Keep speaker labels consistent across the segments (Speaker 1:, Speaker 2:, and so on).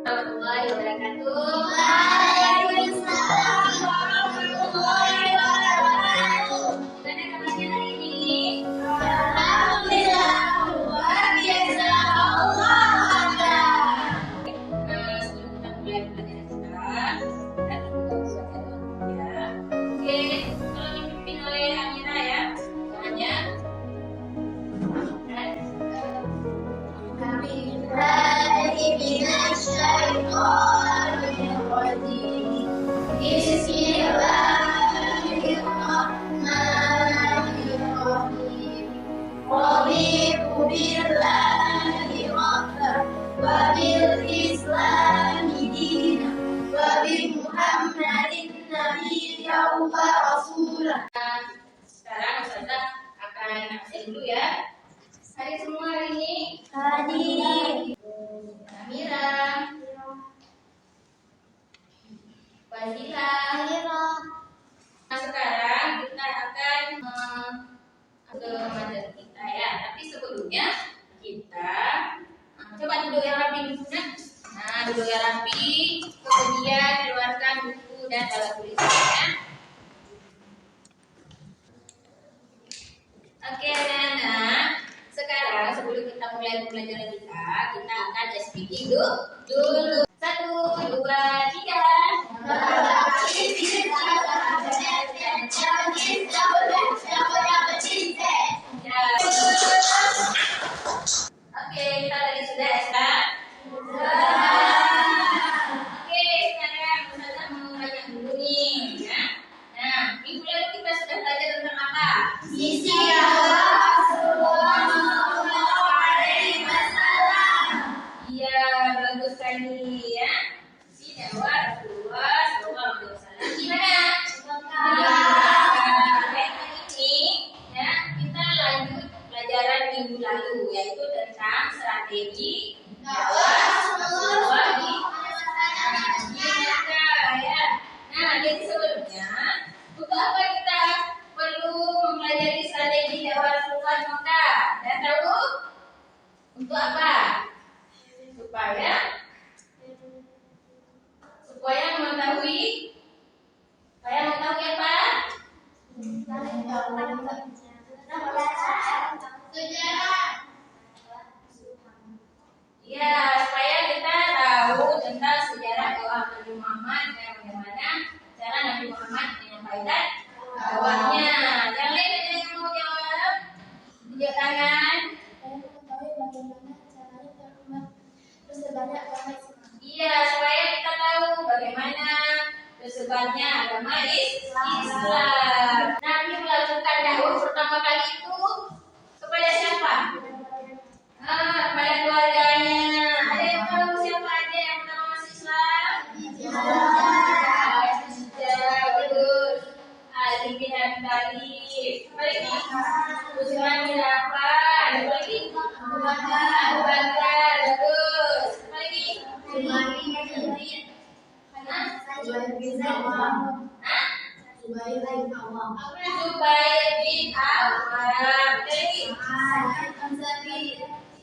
Speaker 1: warahmatullahi wabarakatuh. Waalaikumsalam warahmatullahi wabarakatuh. Gimana kabarnya hari ini? Alhamdulillah, luar biasa. Allah Akbar. Sebelum kita mulai pelajaran kita, kita buka ya. Oke, kalau dipimpin oleh Amira ya, semuanya. Sekarang Ustazah akan absen dulu ya. Hadir semua hari ini? Hadir. Amira, Fazila. Nah, sekarang kita akan ke materi kita ya. Tapi sebelumnya kita coba duduk yang rapi dulu. Nah, duduk yang rapi. Kemudian keluarkan buku dan alat tulisannya. Oke, anak-anak. Sekarang sebelum kita mulai pembelajaran kita akan speaking dulu. 1, 2, 3. Oke, kita tadi sudah ya. Oke, sekarang Ustazah mau belajar dulu nih ya. Nah, minggu lalu kita sudah belajar tentang apa? Sisi Iya, bagus sekali ya. Si Dewa Rasulullah Sallallahu Alaihi Wasallam. Gimana? Baik, hari ini ya kita lanjut pelajaran minggu lalu yaitu tentang strategi dakwah Rasulullah di Mekah ya. Nah, jadi sebelumnya untuk apa kita perlu mempelajari strategi dakwah Rasulullah di Mekah? Dan tahu untuk apa? Supaya mengetahui apa? Sejarah. Ya, supaya kita tahu tentang sejarah dakwah Nabi Muhammad dan bagaimana cara Nabi Muhammad menyampaikan dakwahnya. Yang lain ada yang mau jawab? Tunjuk tangan. Iya, supaya kita tahu bagaimana tersebarnya agama Islam. Nabi melakukan dakwah pertama kali itu kepada siapa? Kepada keluarganya. Ada yang tahu siapa aja yang pertama masuk Islam? Bagus. Ali bin Abi Thalib. Utsman bin Affan. Abu Bakar. Bagus. Zubair bin Awam.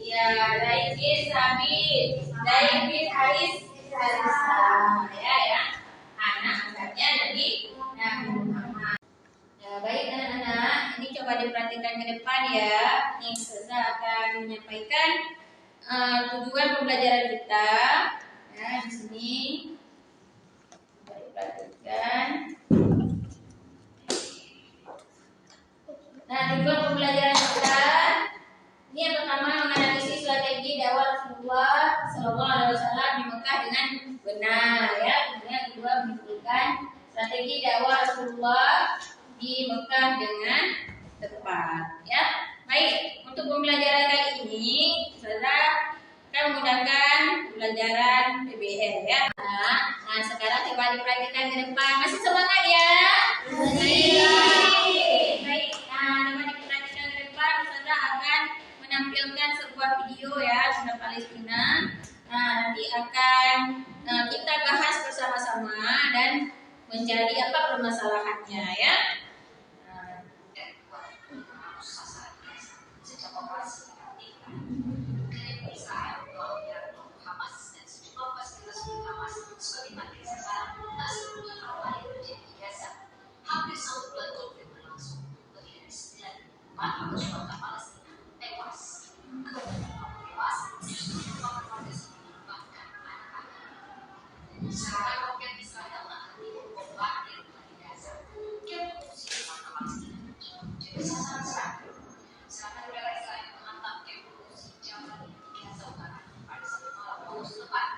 Speaker 1: Ya, Zaid bin Sabit, Zaid bin Haris. Ya, anak angkatnya Nabi Muhammad. Ya, baik anak-anak, ini coba diperhatikan ke depan ya. Nih, Ustazah akan menyampaikan tujuan pembelajaran kita. Ya, di sini coba diperhatikan. Nah, tujuan pembelajaran kita ini yang pertama menganalisis strategi dakwah Rasulullah Sallallahu Alaihi Wasallam di Mekah dengan benar ya. Kemudian yang kedua menyimpulkan strategi dakwah Rasulullah di Mekah dengan tepat ya. Baik, untuk pembelajaran kali ini Ustazah akan menggunakan pembelajaran PBL ya. Nah, sekarang coba diperhatikan ke depan. Masih semangat ya? Baik. Nah, coba diperhatikan ke depan. Ustazah akan menampilkan sebuah video ya tentang Palestina. Nah, nanti akan kita bahas bersama-sama dan mencari apa permasalahannya ya.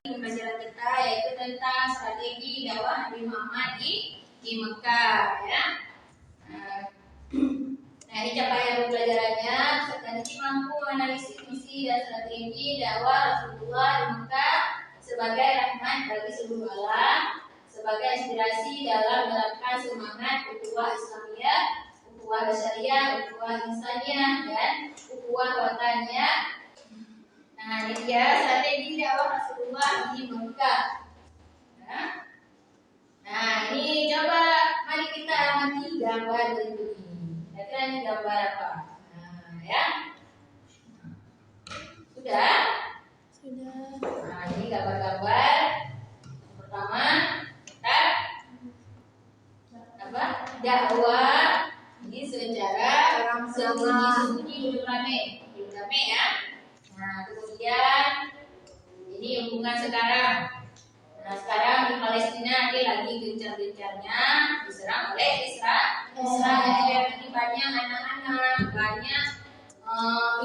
Speaker 1: Pembelajaran kita yaitu tentang strategi dakwah Nabi Muhammad di Mekah, ya. Nah, ini capaian pembelajarannya. Strategi mampu menganalisis misi dan strategi dakwah Rasulullah di Mekah sebagai rahmat bagi seluruh alam, sebagai inspirasi dalam menerapkan semangat ukhuwah Islamiyah, ukhuwah basyariah, ukhuwah insaniyah, dan ukhuwah wataniyah. Nah, ini dia strategi dakwah Rasulullah di Mekah. Nah, ini coba mari kita amati gambar berikut ini. Kira-kira ini gambar apa? Nah, ya. Sudah? Sudah. Nah, ini gambar-gambar. Pertama, kita apa? Dakwah. Ini secara sembunyi-sembunyi belum rame ya. Nah, kemudian ini hubungan sekarang. Nah, sekarang di Palestina dia lagi gencar-gencarnya diserang oleh Israel. Ini banyak anak-anak, banyak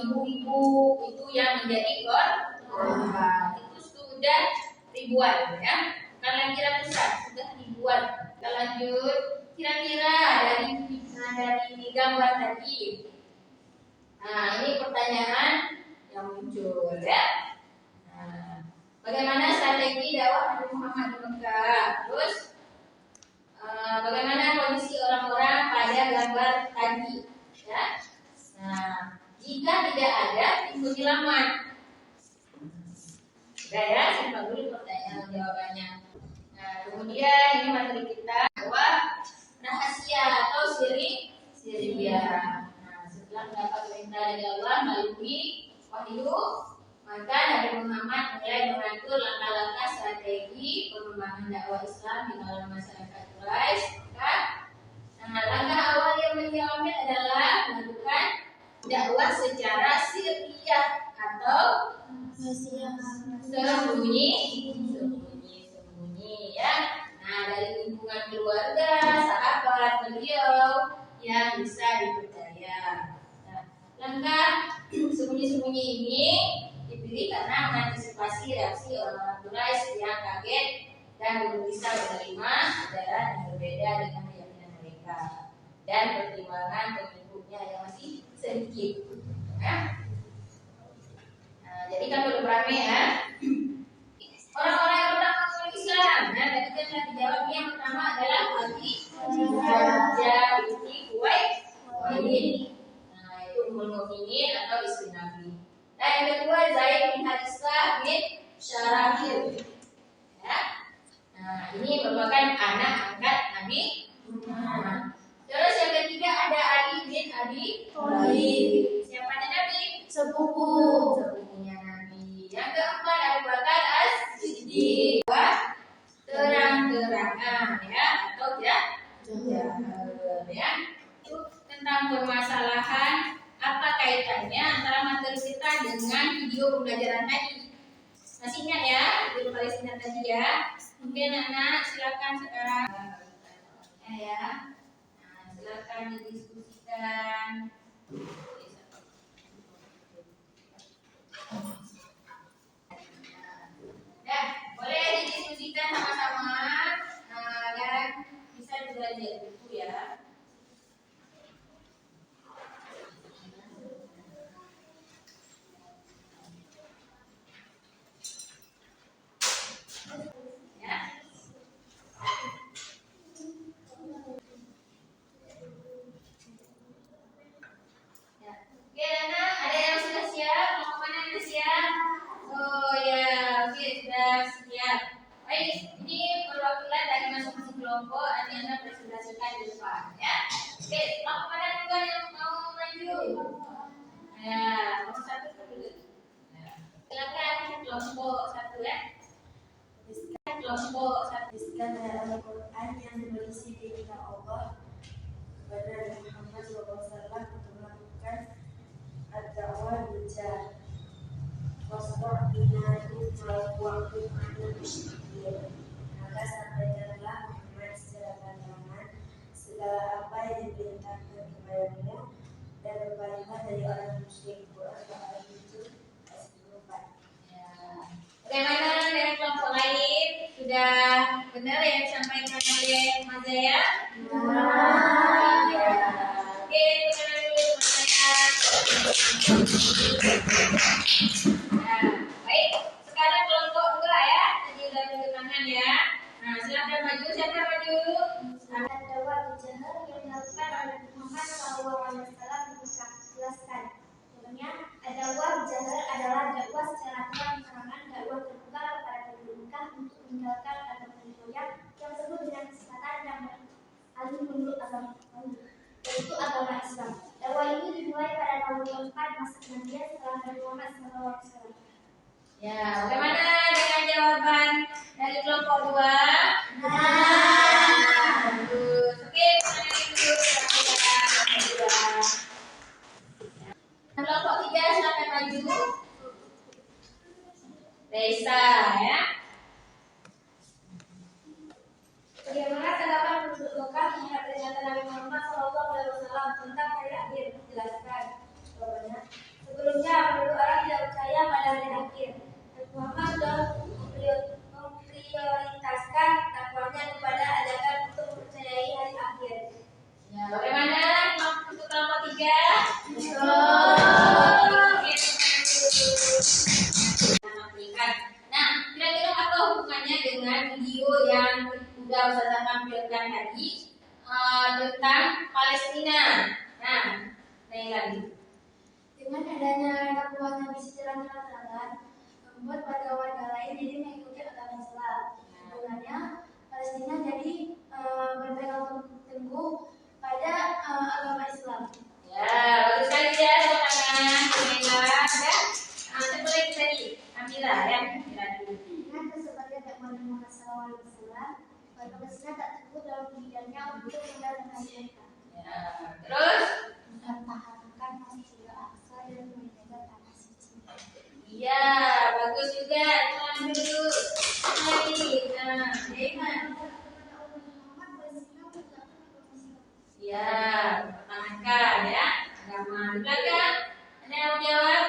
Speaker 1: ibu-ibu itu yang menjadi korban. Itu sudah ribuan, ya. Kalian kira besar, sudah ribuan. Kita lanjut. Kira-kira dari gambar tadi. Nah, ini pertanyaan yang muncul, ya. Nah, bagaimana strategi dakwah Nabi Muhammad di Mekah? Terus bagaimana kondisi orang-orang pada gambar tadi, ya? Nah, jika tidak ada tim penyelamat, sudah ya, simpan dulu pertanyaan jawabannya. Nah, kemudian ini materi kita dakwah rahasia atau siri biara. Nah, setelah mendapat perintah dari Allah melalui wahyu, maka Nabi Muhammad mulai mengatur langkah-langkah strategi pengembangan dakwah Islam di dalam masyarakat Quraisy. Nah, langkah awal yang beliau ambil adalah melakukan dakwah secara sirriyah atau sembunyi, ya. Nah, dari lingkungan keluarga, sahabat beliau yang bisa dipercaya. Nah, langkah sembunyi-sembunyi ini dipilih karena mengantisipasi reaksi orang-orang Quraisy yang kaget dan belum bisa menerima ajaran yang berbeda dengan keyakinan mereka dan pertimbangan pengikutnya yang masih sedikit. Nah, jadi kan belum ramai, ya. Orang-orang yang pertama masuk Islam. Nah, tadi kan sudah dijawab. Yang pertama adalah Khadijah binti Khuwailid. Nah, itu ummul mukminin atau istri Nabi. Nah, yang kedua Zaid bin Harithah bin Syarahil. Ya. Nah, ini merupakan anak angkat Nabi. Terus yang ketiga ada Ali bin Abi Thalib. Siapanya Nabi? Sepupunya Nabi. Yang keempat Abu Bakar As-Siddiq. Terang-terangan, ya, atau ya. Itu tentang permasalahan apa kaitannya antara materi kita dengan video pembelajaran tadi. Masih ingat ya, video Palestina tadi, ya. Mungkin anak silakan sekarang ya. Nah, silakan didiskusikan. Nah, boleh didiskusikan sama-sama dan bisa belajar buku, ya. Kelompok Anda presentasikan di depan, ya. Oke, kelompok mana juga yang mau maju? Ya, nomor satu dulu. Silakan kelompok satu, ya. Kelompok satu.
Speaker 2: Dalam Al-Quran yang berisi perintah Allah kepada Nabi Muhammad SAW untuk melakukan ad-da'wah bil-jah wasbir bima tu'mar wa'fu 'anil musyrikin.
Speaker 1: benar yang disampaikan oleh Mas Zaya? Iya. Oke, teman dulu Mas Zaya. Nah, baik. Sekarang kelompok 2 ya. Tadi udah tunjuk tangan ya. Nah, silakan maju. Siapa maju?
Speaker 2: Ad-dawah bijahar yang dilakukan oleh Muhammad SAW jelaskan. Contohnya, ad-dawah bijahar adalah dakwah secara terang-terangan, dakwah terbuka kepada penduduk Mekah untuk meninggalkan agama nenek moyang yang sebut dengan kesesatan dan alih memeluk agama yaitu agama Islam. Dakwah ini dimulai pada tahun keempat masa kenabian setelah Nabi Muhammad SAW.
Speaker 1: Ya, bagaimana dengan jawaban dari kelompok 2? Bagus. Oke, pertanyaan itu kelompok 3 silakan maju. Desa ya.
Speaker 2: Bagaimana tanggapan penduduk Mekah terhadap pernyataan Nabi Muhammad SAW tentang hari akhir? Jelaskan. Jawabannya, sebelumnya penduduk Arab tidak percaya pada hari akhir. Nabi Muhammad sudah memprioritaskan dakwahnya kepada ajakan untuk mempercayai hari akhir.
Speaker 1: Ya, bagaimana untuk kelompok 3? Nah, kira-kira apa hubungannya dengan video yang sudah saya tampilkan tadi tentang Palestina? Nah, ini lagi.
Speaker 2: Dengan adanya dakwah Nabi secara terang-terangan, membuat warga-warga lain jadi mengikuti agama Islam. Sebenarnya Palestina jadi berpegang teguh pada agama Islam.
Speaker 1: Ya, bagus sekali ya, tepuk tangan. Baiklah, ya. Nah, boleh tadi, Amira ya, Amira dulu.
Speaker 2: Dengan kesebaran dakwah Nabi Muhammad SAW, warga Palestina tak teguh dalam bidangnya untuk mendatangi mereka.
Speaker 1: Ya, terus?
Speaker 2: Mempertahankan Masjidil Aqsa dan menjaga tanah suci.
Speaker 1: Iya, bagus juga. Tangan dulu. Lagi. Nah, Dema. Iya, pertahankan ya. Agama di belakang. Ada yang mau jawab?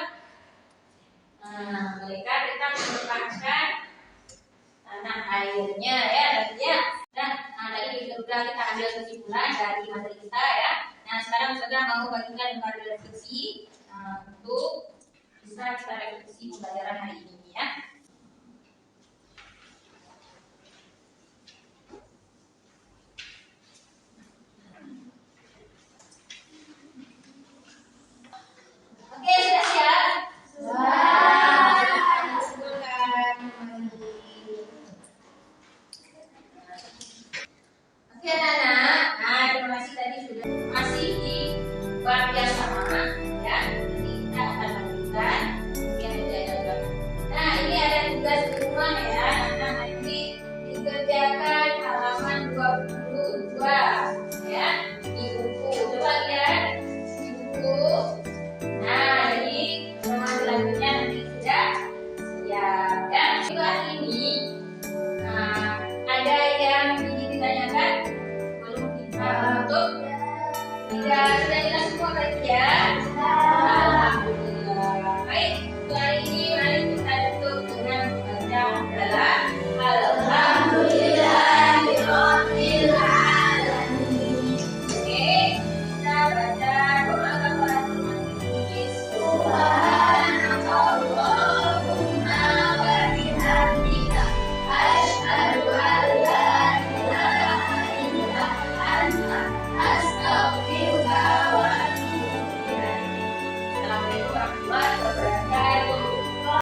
Speaker 1: Nah, mereka tetap mempertahankan tanah airnya ya, tadi ya. Dan tadi sudah kita ambil kesimpulan dari materi kita ya. Nah, sekarang sudah mau bagikan materi refleksi untuk bisa kita refleksi pembelajaran hari ini ya.